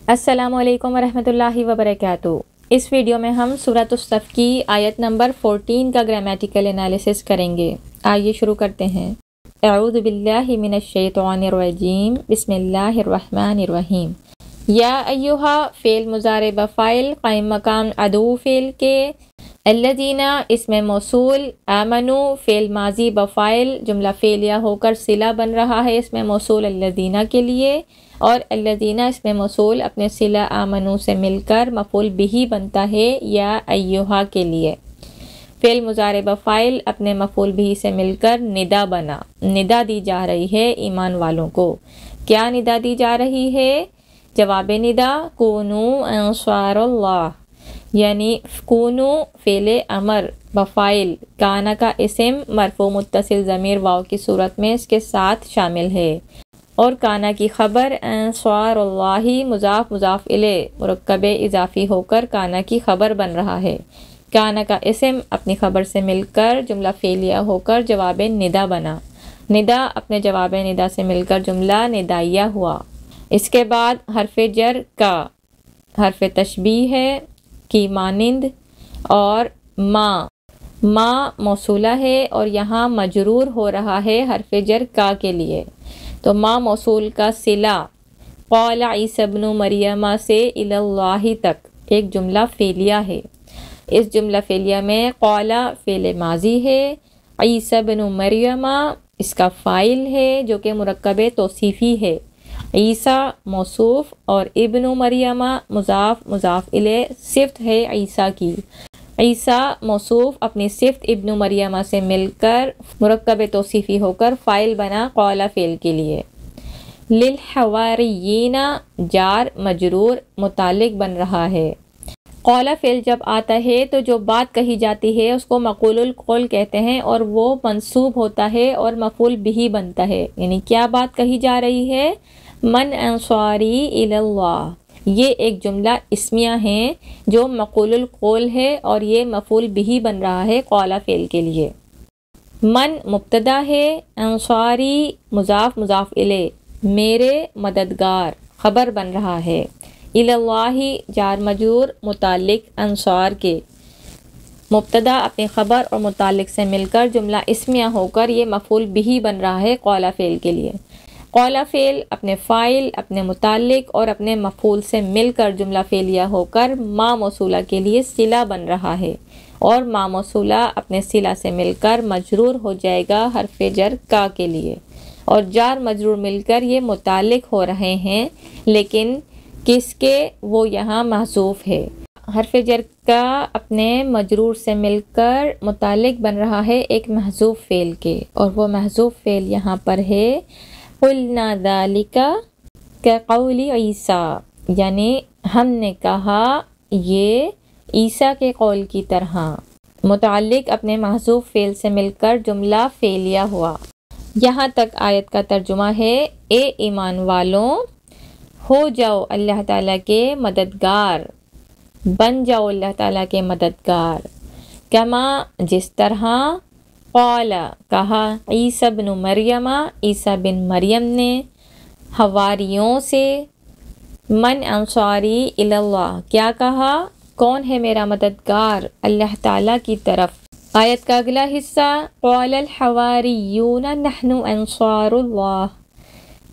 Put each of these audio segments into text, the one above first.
السلام علیکم ورحمۃ اللہ وبرکاتہ۔ اس ویڈیو میں ہم سورۃ الصف کی آیت نمبر 14 کا گرامیٹیکل انالیسس کریں گے۔ آئیے شروع کرتے ہیں۔ اعوذ باللہ من الشیطان الرجیم، بسم اللہ الرحمن الرحیم۔ یا ایہا فعل مضارع بفاعل قائم مقام عدو فعل کے، الذین اسم موصول، آمنو فعل ماضی بفاعل جملہ فعلیہ ہو کر صلہ بن رہا ہے اسم موصول الذین کے لیے، اور الذین اسم موصول اپنے صلہ آمنو سے مل کر مفعول بہ بنتا ہے یا ایہا کے لیے۔ فعل مضارع بفاعل اپنے مفعول بہ سے مل کر ندا بنا، ندا دی جا رہی ہے ایمان والوں کو۔ کیا ندا دی جا رہی ہے؟ جواب ندا کونو انصار اللہ، یعنی کونو فعل امر بفاعل، کانا کا اسم مرفوع متصل ضمیر واو کی صورت میں اس کے ساتھ شامل ہے، اور کانا کی خبر انصار اللہ مضاف مضاف الیہ مرکب اضافی ہو کر کانا کی خبر بن رہا ہے۔ کانا کا اسم اپنی خبر سے مل کر جملہ فعلیہ ہو کر جواب ندا بنا، ندا اپنے جواب ندا سے مل کر جملہ ندائیہ ہوا۔ اس کے بعد حرف جر کا، حرف تشبیہ ہے کی مانند، اور ما موصولہ ہے اور یہاں مجرور ہو رہا ہے حرف جر کا کے لیے، تو ما موصول کا صلہ قال عیسی ابن مریم سے الی اللہ تک ایک جملہ فعلیہ ہے۔ اس جملہ فعلیہ میں قال فعل ماضی ہے، عیسی ابن مریم اس کا فاعل ہے جو کہ مرکب توصیفی ہے، عیسیٰ موصوف اور ابن مریم مضاف مضاف الیہ صفت ہے عیسیٰ کی۔ عیسیٰ موصوف اپنی صفت ابن مریم سے مل کر مرکب توصیفی ہو کر فاعل بنا قال فعل کے لیے۔ للحواریین جار مجرور متعلق بن رہا ہے۔ قال فعل جب آتا ہے تو جو بات کہی جاتی ہے اس کو مقول القول کہتے ہیں، اور وہ منصوب ہوتا ہے اور مفعول بہ بنتا ہے۔ یعنی کیا بات کہی جا رہی ہے؟ من انصاری الی اللہ، یہ ایک جملہ اسمیہ ہے جو مقول القول ہے اور یہ مفعول بہ بن رہا ہے قال فعل کے لیے۔ من مبتدا ہے، انصاری مضاف مضاف الیہ میرے مددگار خبر بن رہا ہے، الی اللہ جار مجرور متعلق انصار کے، مبتدا اپنی خبر اور متعلق سے مل کر جملہ اسمیہ ہو کر یہ مفعول بہ بن رہا ہے قال فعل کے لیے۔ قال فعل اپنے فاعل، اپنے متعلق اور اپنے مفعول سے مل کر جملہ فعلیہ ہو کر ما موصولہ کے لیے صلہ بن رہا ہے، اور ما موصولہ اپنے صلہ سے مل کر مجرور ہو جائے گا حرف جر کا کے لیے، اور جار مجرور مل کر یہ متعلق ہو رہے ہیں، لیکن کس کے؟ وہ یہاں محذوف ہے۔ حرف جر کا اپنے مجرور سے مل کر متعلق بن رہا ہے ایک محذوف فعل کے، اور وہ محذوف فعل یہاں پر ہے قلنا ذالک کقول عیسیٰ، یعنی ہم نے کہا یہ عیسیٰ کے قول کی طرح، متعلق اپنے محذوف فعل سے مل کر جملہ فعلیہ ہوا۔ یہاں تک آیت کا ترجمہ ہے، اے ایمان والوں ہو جاؤ اللہ تعالیٰ کے مددگار، بن جاؤ اللہ تعالیٰ کے مددگار، کما جس طرح قال کہا عیسی بن مریم عیسیٰ بن مریم نے حواریوں سے، من انصاری الی اللہ کیا کہا؟ کون ہے میرا مددگار؟ اللہ تعالیٰ کی طرف۔ آیت کا اگلا حصہ قال الحواریون نحن انصار اللہ،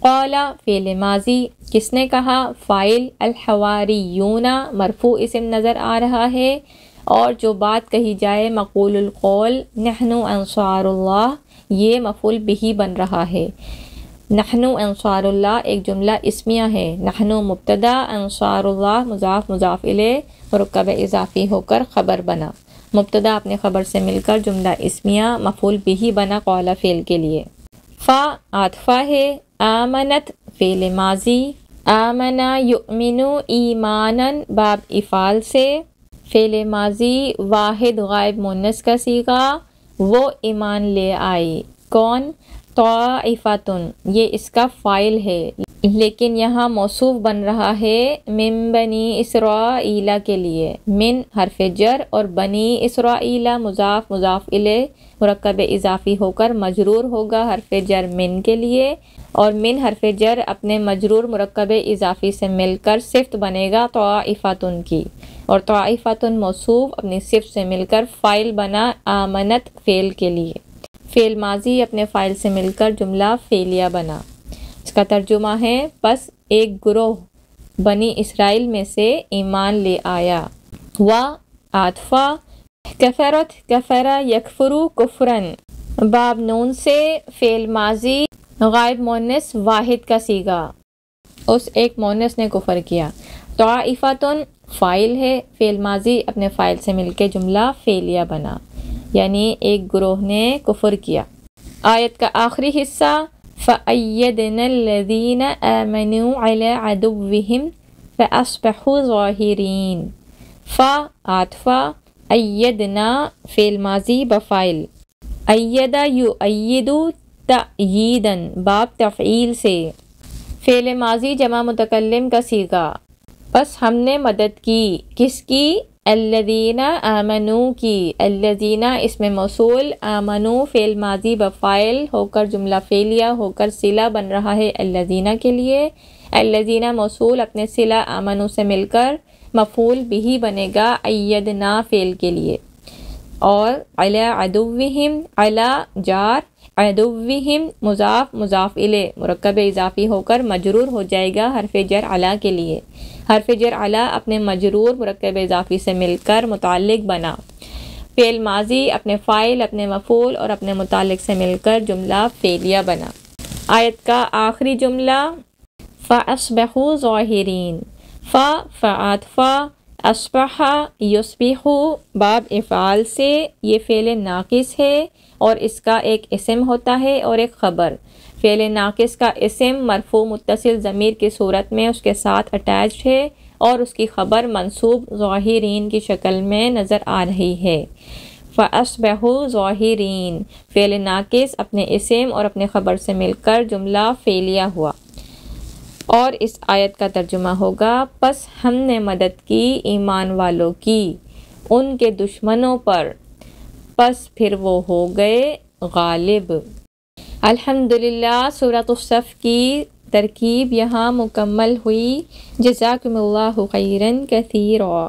قال فعل ماضی، کس نے کہا؟ فاعل، الحواریون مرفوع اسم نظر آ رہا ہے، اور جو بات کہی جائے مقول القول نحن انصار اللہ، یہ مفعول بہ بن رہا ہے۔ نحن انصار اللہ ایک جملہ اسمیہ ہے، نحن مبتدا، انصار اللہ مضاف مضاف الیہ مرکب اضافی ہو کر خبر بنا، مبتدا اپنے خبر سے مل کر جملہ اسمیہ مفعول بہ بنا قال فعل کے لیے۔ فا عاطفہ ہے، آمنت فعل ماضی، آمنا یؤمنو ایمانا باب افعال سے، فعل ماضی واحد غائب مؤنث کا صیغہ، وہ ایمان لے آئی، کون؟ طائفتن یہ اس کا فاعل ہے، لیکن یہاں موصوف بن رہا ہے من بنی اسرائیل کے لیے، من حرف جر اور بنی اسرائیل مضاف مضاف الیہ مرکب اضافی ہو کر مجرور ہوگا حرف جر من کے لیے، اور من حرف جر اپنے مجرور مرکب اضافی سے مل کر صفت بنے گا طائفتن کی، اور طائفتن موصوف اپنی صفت سے مل کر فاعل بنا آمنت فعل کے لیے، فعل ماضی اپنے فاعل سے مل کر جملہ فعلیہ بنا۔ اس کا ترجمہ ہے پس ایک گروہ بنی اسرائیل میں سے ایمان لے آیا، و عاطفہ کفرت کفر یکفرو کفرن باب نون سے فعل ماضی غائب مونس واحد کا صیغہ، اس ایک مونس نے کفر کیا۔ طائفتن فاعل ہے، فعل ماضی اپنے فاعل سے مل کے جملہ فعلیہ بنا، یعنی ایک گروہ نے کفر کیا۔ آیت کا آخری حصہ فَأَيَّدْنَا الَّذِينَ آمَنُوا عَلَىٰ عَدُوِّهِمْ فَأَصْبَحُوا ظَاهِرِينَ، عاطفہ ایدنا فعل ماضی بفاعل، اید یؤید تأییداً باب تفعیل سے، فعل ماضی جمع متکلم کا صیغہ، بس ہم نے مدد کی، کس کی؟ الذین آمنوا کی، الذین اسم موصول، آمنوا فعل ماضی بفاعل ہو کر جملہ فعلیہ ہو کر صلہ بن رہا ہے الذین کے لیے، الذین موصول اپنے صلہ آمنوا سے مل کر مفعول بہ بنے گا ایدنا فعل کے لیے، اور علی عدوہم علی جار، عدوہم مضاف مضاف الیہ مرکب اضافی ہو کر مجرور ہو جائے گا حرف جر علی کے لیے، حرف جر علی اپنے مجرور مرکب اضافی سے مل کر متعلق بنا، فعل ماضی اپنے فاعل اپنے مفعول اور اپنے متعلق سے مل کر جملہ فعلیہ بنا۔ آیت کا آخری جملہ فَأَصْبَحُوا ظَاهِرِينَ، فعاطفہ اصبح یصبح باب افعال سے، یہ فعل ناقص ہے اور اس کا ایک اسم ہوتا ہے اور ایک خبر۔ فعل ناقص کا اسم مرفوع متصل ضمیر کی صورت میں اس کے ساتھ اٹیچڈ ہے، اور اس کی خبر منصوب ظاہرین کی شکل میں نظر آ رہی ہے۔ فَأَصْبَحُوا ظَاهِرِينَ فعل ناقص اپنے اسم اور اپنے خبر سے مل کر جملہ فعلیہ ہوا، اور اس آیت کا ترجمہ ہوگا پس ہم نے مدد کی ایمان والوں کی ان کے دشمنوں پر، پس پھر وہ ہو گئے غالب۔ الحمدللہ سورۃ الصف کی ترکیب یہاں مکمل ہوئی۔ جزاکم اللہ خیرا کثیرا۔